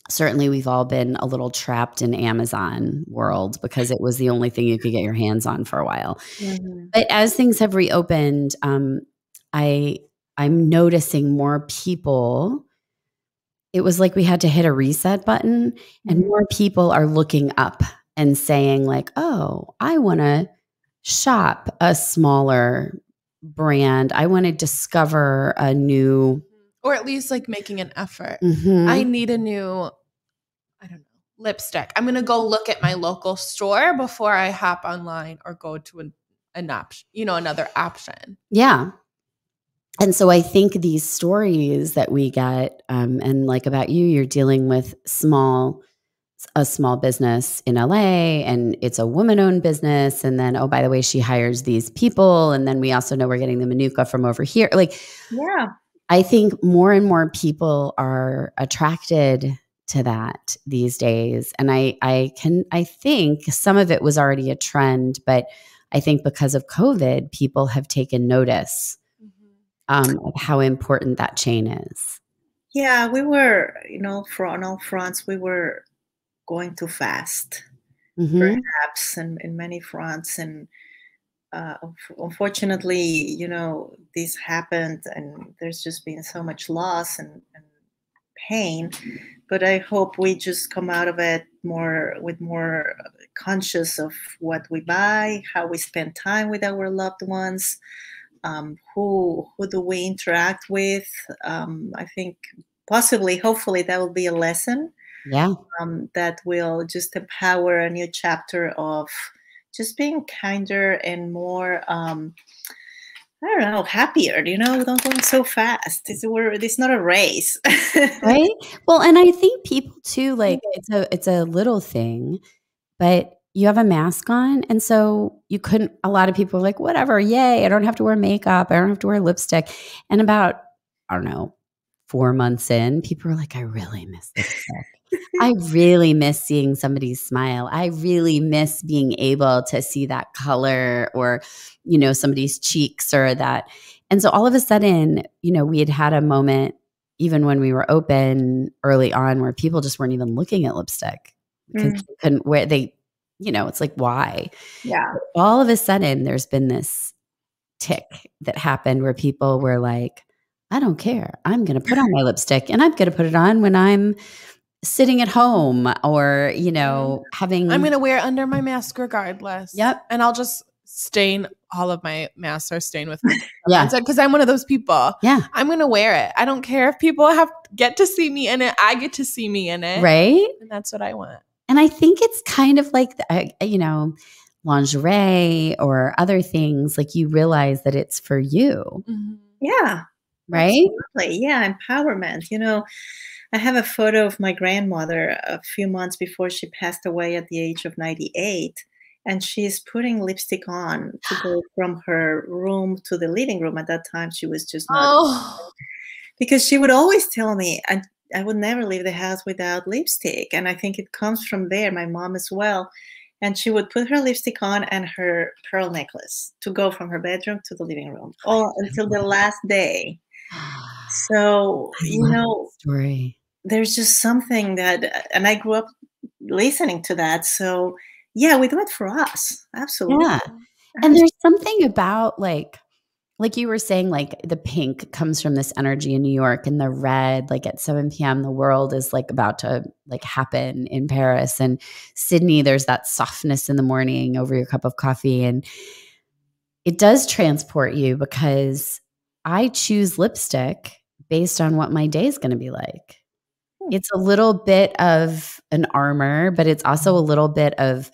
certainly we've all been a little trapped in Amazon world because it was the only thing you could get your hands on for a while. Mm-hmm. But as things have reopened, I'm noticing more people. It was like we had to hit a reset button, and more people are looking up and saying like, oh, I want to shop a smaller brand. I want to discover a new, or at least like making an effort. Mm-hmm. I need a new, lipstick. I'm going to go look at my local store before I hop online or go to an option, another option. Yeah. And so I think these stories that we get, and like about you, you're dealing with a small business in LA, and it's a woman-owned business. And then, oh, by the way, she hires these people. And then we also know we're getting the Manuka from over here. Like, yeah, I think more and more people are attracted to that these days. And I think some of it was already a trend, but I think because of COVID, people have taken notice of how important that chain is. Yeah, we were, on all fronts, we were going too fast, perhaps, and in many fronts. And unfortunately, this happened, and there's just been so much loss and pain. But I hope we just come out of it more conscious of what we buy, how we spend time with our loved ones. Who do we interact with? I think hopefully that will be a lesson. Yeah. That will just empower a new chapter of just being kinder and more, happier, don't go so fast. It's not a race. Right? Well, and I think people too, like it's a little thing, but you have a mask on. And so a lot of people are like, whatever, yay, I don't have to wear makeup. I don't have to wear lipstick. And about, 4 months in, people are like, I really miss lipstick. I really miss seeing somebody smile. I really miss being able to see that color or, somebody's cheeks or that. And so all of a sudden, we had a moment, even when we were open early on, where people just weren't even looking at lipstick because they couldn't wear, it's like, why? Yeah. But all of a sudden, there's been this tick that happened where people were like, I don't care. I'm going to put on my lipstick, and I'm going to put it on when I'm sitting at home or, having. I'm going to wear it under my mask regardless. Yep. And I'll just stain all of my masks or stain with because I'm one of those people. Yeah. I'm going to wear it. I don't care if people get to see me in it. I get to see me in it. Right. And that's what I want. And I think it's kind of like, lingerie or other things, like you realize that it's for you. Yeah. Right? Absolutely. Yeah, empowerment. I have a photo of my grandmother a few months before she passed away at the age of 98. And she's putting lipstick on to go from her room to the living room. At that time, she was just not, Oh, because she would always tell me, I would never leave the house without lipstick. And I think it comes from there, my mom as well. And she would put her lipstick on and her pearl necklace to go from her bedroom to the living room, all until the last day. So, I love that story. there's just something that, and I grew up listening to that. So, yeah, we do it for us. Absolutely. Yeah. And there's something about like you were saying, like the pink comes from this energy in New York, and the red, like at 7 p.m., the world is like about to like happen in Paris. And Sydney, there's that softness in the morning over your cup of coffee. And it does transport you, because I choose lipstick based on what my day is going to be like. It's a little bit of an armor, but it's also a little bit of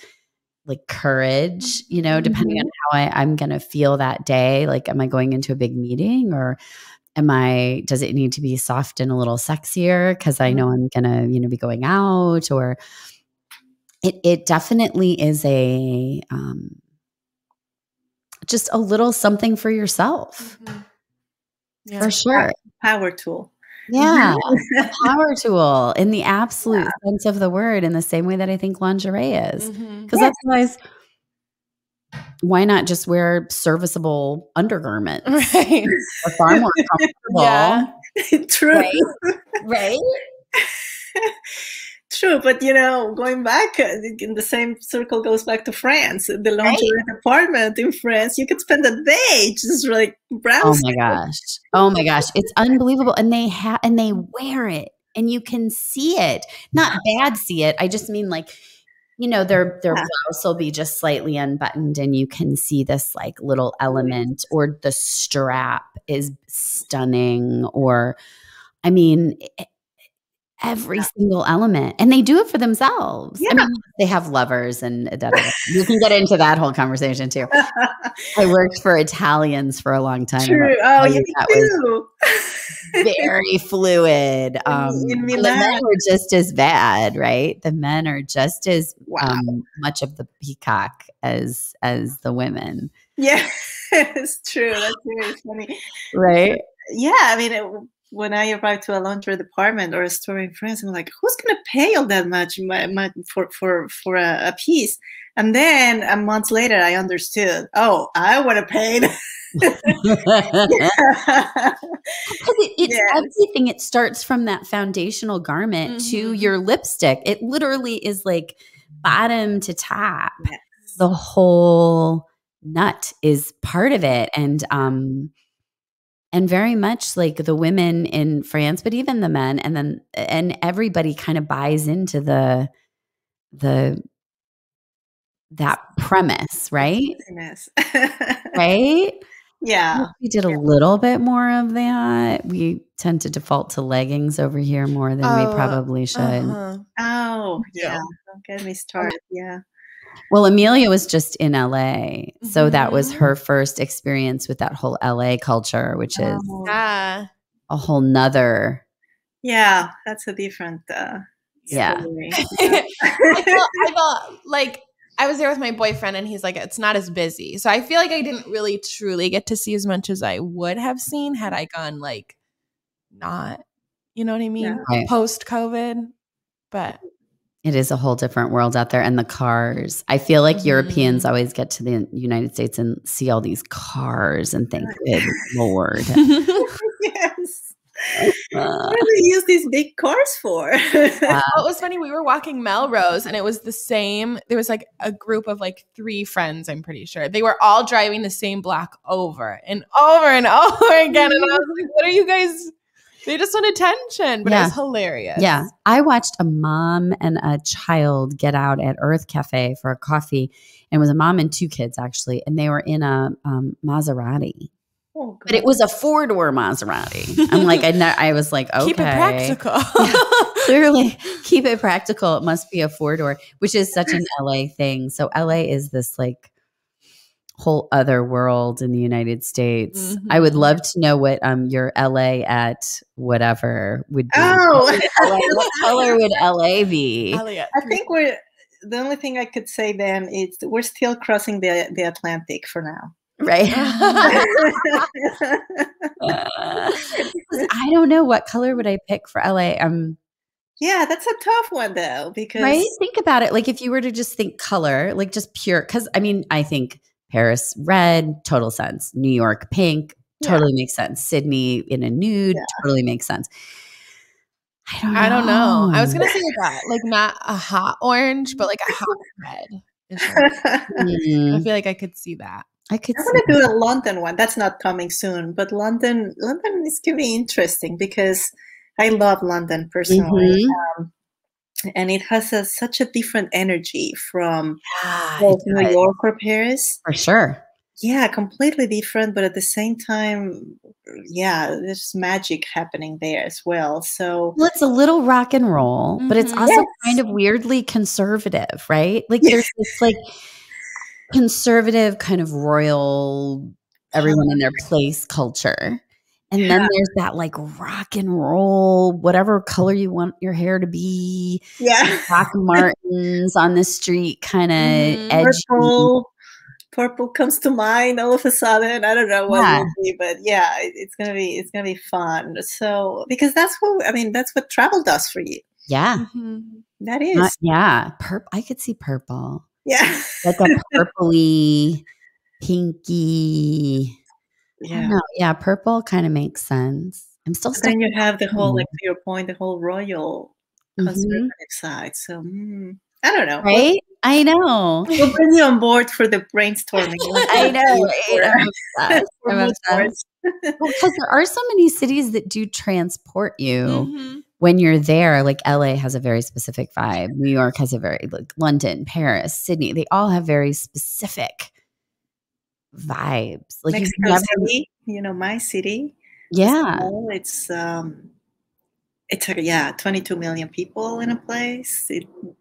like courage, depending on how I'm going to feel that day. Like, am I going into a big meeting, or does it need to be soft and a little sexier because I know I'm going to, be going out? Or it definitely is just a little something for yourself. For sure. Power tool. Yeah. A power tool in the absolute sense of the word, in the same way that I think lingerie is. Because otherwise, why not just wear serviceable undergarments? right. They're far more comfortable. Yeah. True. Right? True, but going back in the same circle goes back to France. The lingerie department in France, you could spend a day just like browsing. Oh my gosh, it's unbelievable, and they wear it, and you can see it. Not bad see it. I just mean like, their blouse will be just slightly unbuttoned, and you can see this like little element, or the strap is stunning, or I mean, every single element, and they do it for themselves. Yeah. I mean, they have lovers and you can get into that whole conversation too. I worked for Italians for a long time. True. Oh, yeah, that was very fluid. In the men were just as bad, right? The men are just as much of the peacock as the women. Yeah, it's true. That's very funny. Right? Yeah, I mean, when I arrived to a lingerie department or a store in France, I'm like, who's going to pay all that much for a piece? And then a month later, I understood. Oh, I would have paid. Because it's everything. It starts from that foundational garment to your lipstick. It literally is like bottom to top. Yes. The whole nut is part of it. And very much like the women in France, but even the men, and everybody kind of buys into that premise, right? Right? Yeah. We did a little bit more of that. We tend to default to leggings over here more than we probably should. Oh, yeah. Don't get me started. Yeah. Well, Amelia was just in LA. So that was her first experience with that whole LA culture, which is a whole nother. Yeah, that's a different story. I felt like I was there with my boyfriend, and he's like, it's not as busy. So I feel like I didn't really truly get to see as much as I would have seen had I gone like not, you know what I mean? Right. Post-COVID. But it is a whole different world out there. And the cars. I feel like Europeans always get to the United States and see all these cars and think, good Lord. Yes. What do they use these big cars for? It was funny. We were walking Melrose, and it was the same. There was like a group of like 3 friends, I'm pretty sure. They were all driving the same block over and over and over again. And I was like, what are you guys? They just want attention, but it was hilarious. Yeah. I watched a mom and a child get out at Earth Cafe for a coffee. And it was a mom and 2 kids, actually. And they were in a Maserati. Oh, but it was a 4-door Maserati. I'm like, I was like, okay. Keep it practical. Clearly, keep it practical. It must be a 4-door, which is such an LA thing. So LA is this like whole other world in the United States. Mhm. I would love to know what your LA at whatever would be. Oh, What color would LA be? Elliot, I think the only thing I could say then is we're still crossing the Atlantic for now. Right. I don't know, what color would I pick for LA? Yeah, that's a tough one though, because Right? Think about it. Like if you were to just think color, like just pure, because I mean, I think Paris red, total sense. New York pink, totally makes sense. Sydney in a nude, totally makes sense. I don't know. I was gonna say like not a hot orange, but like a hot red. I feel like I could see that. I could I'm going to do a London one. That's not coming soon, but London is going to be interesting because I love London personally. And it has such a different energy from both New York or Paris. For sure. Yeah, completely different, but at the same time, yeah, there's magic happening there as well. So it's a little rock and roll, but it's also kind of weirdly conservative, right? Like there's this like conservative kind of royal, everyone in their place culture. And then there's that like rock and roll, whatever color you want your hair to be. Yeah. Doc Martens on the street, kind of edgy. Purple comes to mind all of a sudden. I don't know what it will be, but yeah, it's gonna be fun. So because that's what travel does for you. Yeah, that is. Purple. I could see purple. Yeah, like a purpley, pinky. Yeah, purple kind of makes sense. I'm still. Then you have the whole, like to your point, the whole royal conservative side. So I don't know, right? I know. We'll bring you on board for the brainstorming. I know. I'm obsessed. Because there are so many cities that do transport you when you're there. Like LA has a very specific vibe. New York has a very, like London, Paris, Sydney. They all have very specific vibes. Like Mexico City, my city. Yeah. It's 22 million people in a place.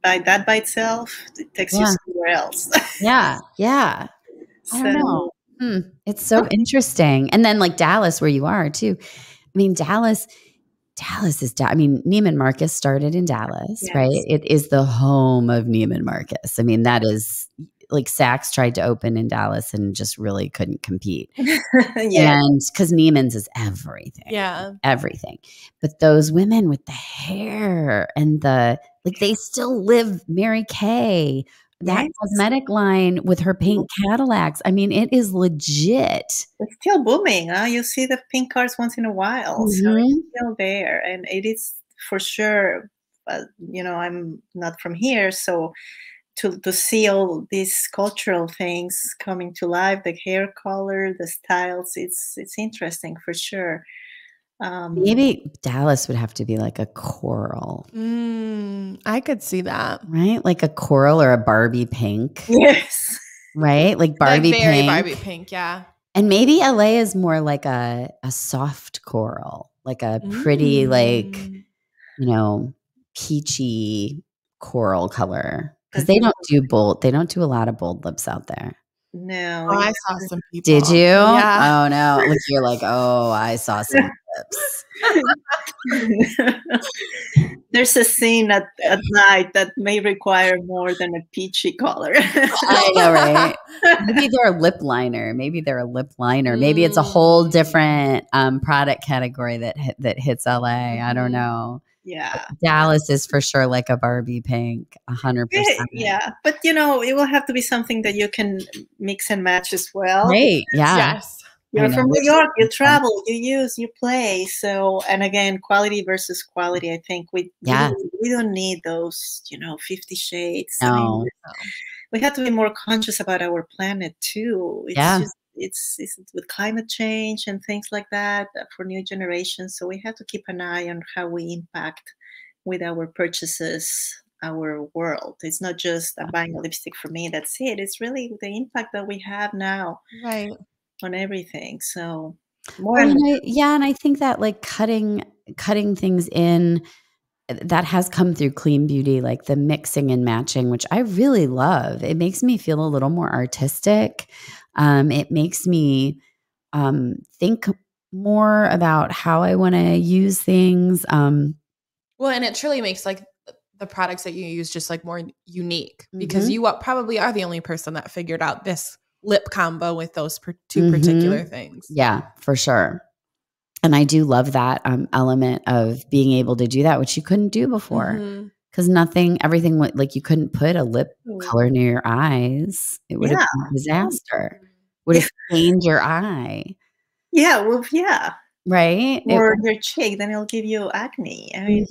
By itself, it takes you somewhere else. Yeah. I don't know. It's so interesting. And then like Dallas, where you are too. I mean, Dallas is, Neiman Marcus started in Dallas, right? It is the home of Neiman Marcus. I mean, that is like Saks tried to open in Dallas and just really couldn't compete. And because Neiman's is everything. Yeah. Everything. But those women with the hair and they still live Mary Kay, that cosmetic line with her pink Cadillacs. I mean, it is legit. It's still booming. You see the pink cars once in a while. So it's still there. And it is for sure, I'm not from here. So to see all these cultural things coming to life, the hair color, the styles, it's interesting for sure. Maybe Dallas would have to be like a coral. I could see that. Right? Like a coral or a Barbie pink. Yes. Right? Like Barbie very pink. Barbie pink, yeah. And maybe LA is more like a soft coral, like a pretty, like, peachy coral color. Because they don't do a lot of bold lips out there. No. Oh, I saw some people. Did you? Yeah. Oh, no. Like you're like, I saw some lips. There's a scene at night that may require more than a peachy color. I know, right? Maybe they're a lip liner. Maybe it's a whole different product category that hits LA. I don't know. Yeah. But Dallas is for sure like a Barbie pink, 100%. Yeah. But, it will have to be something that you can mix and match as well. Right. Yeah. Yes. You're from New York, you travel, you use, you play. So, and again, quality versus quality. I think we don't need those, 50 shades. No. We have to be more conscious about our planet too. It's with climate change and things like that for new generations. So we have to keep an eye on how we impact with our purchases, our world. It's not just I'm buying a lipstick for me. That's it. It's really the impact that we have now. Right. On everything. So and I think that like cutting things in, that has come through clean beauty, like the mixing and matching, which I really love. It makes me feel a little more artistic. It makes me think more about how I want to use things. Well, and it truly makes like the products that you use just like more unique because you probably are the only person that figured out this lip combo with those two particular things. Yeah, for sure. And I do love that element of being able to do that, which you couldn't do before. Because everything went like you couldn't put a lip color near your eyes. It would have been a disaster. Would have stained your eye. Yeah, well, yeah. Right? Or your cheek, then it'll give you acne. I mean,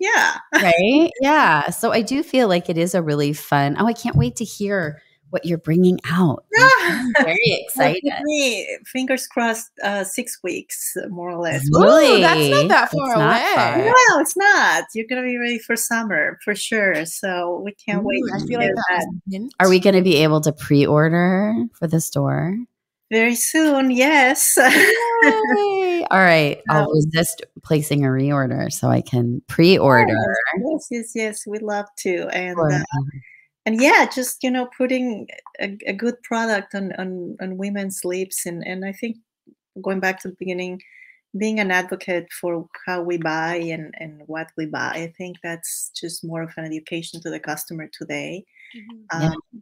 yeah. Right? Yeah. So I do feel like it is a really fun. Oh, I can't wait to hear what you're bringing out. I'm very excited. Fingers crossed, 6 weeks, more or less. Really? Ooh, that's not that far away. No, it's not. You're going to be ready for summer for sure. So we can't wait. I feel like that. Are we going to be able to pre-order for the store? Very soon, yes. Yay. All right. I'll resist placing a reorder so I can pre-order. Yes. We'd love to. And yeah, just, putting a good product on women's lips. And I think going back to the beginning, being an advocate for how we buy and what we buy, I think that's just more of an education to the customer today.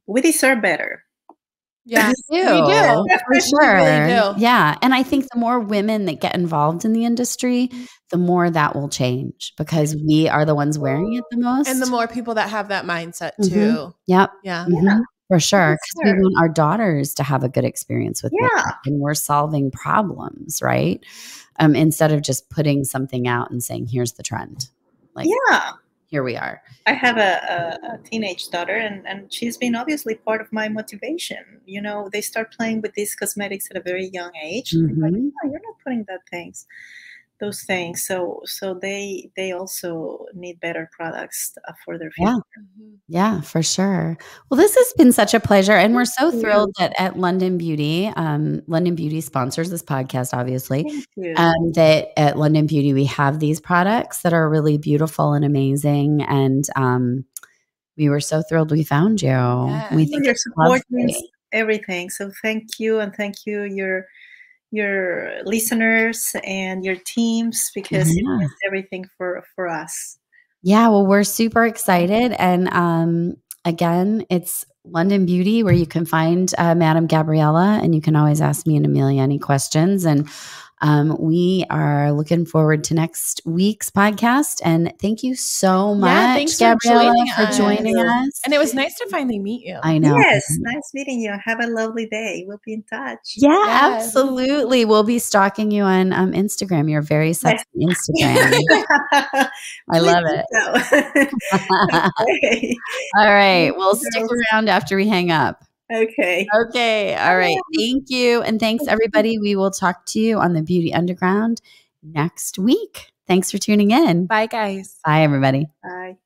We deserve better. Yeah, we do. For sure. We really do. Yeah. And I think the more women that get involved in the industry, the more that will change because we are the ones wearing it the most. And the more people that have that mindset too. Yep. Yeah. For sure. Because we want our daughters to have a good experience with it. And we're solving problems, right? Instead of just putting something out and saying, here's the trend. Like, here we are. I have a teenage daughter, and she's been obviously part of my motivation. They start playing with these cosmetics at a very young age. Like, oh, you're not putting those things. So they also need better products for their future. Yeah, for sure. Well, this has been such a pleasure. And we're so thrilled that at London Beauty sponsors this podcast, obviously. That at London Beauty, we have these products that are really beautiful and amazing. And we were so thrilled we found you. Yeah. We think your it's support lovely. means everything. So thank you. And thank you, your listeners and your teams, because it means everything for us. Yeah, well, we're super excited. And again, it's London Beauty where you can find Madame Gabriela, and you can always ask me and Amelia any questions. And we are looking forward to next week's podcast. And thank you so much, thanks Gabriela, for joining us. And it was nice to finally meet you. I know. Yes, nice meeting you. Have a lovely day. We'll be in touch. Yeah, absolutely. We'll be stalking you on Instagram. You're very sexy Instagram. I love it. Okay. All right. We'll stick around after we hang up. Okay. All right. Thank you. And thanks, everybody. We will talk to you on the Beauty Underground next week. Thanks for tuning in. Bye, guys. Bye, everybody. Bye.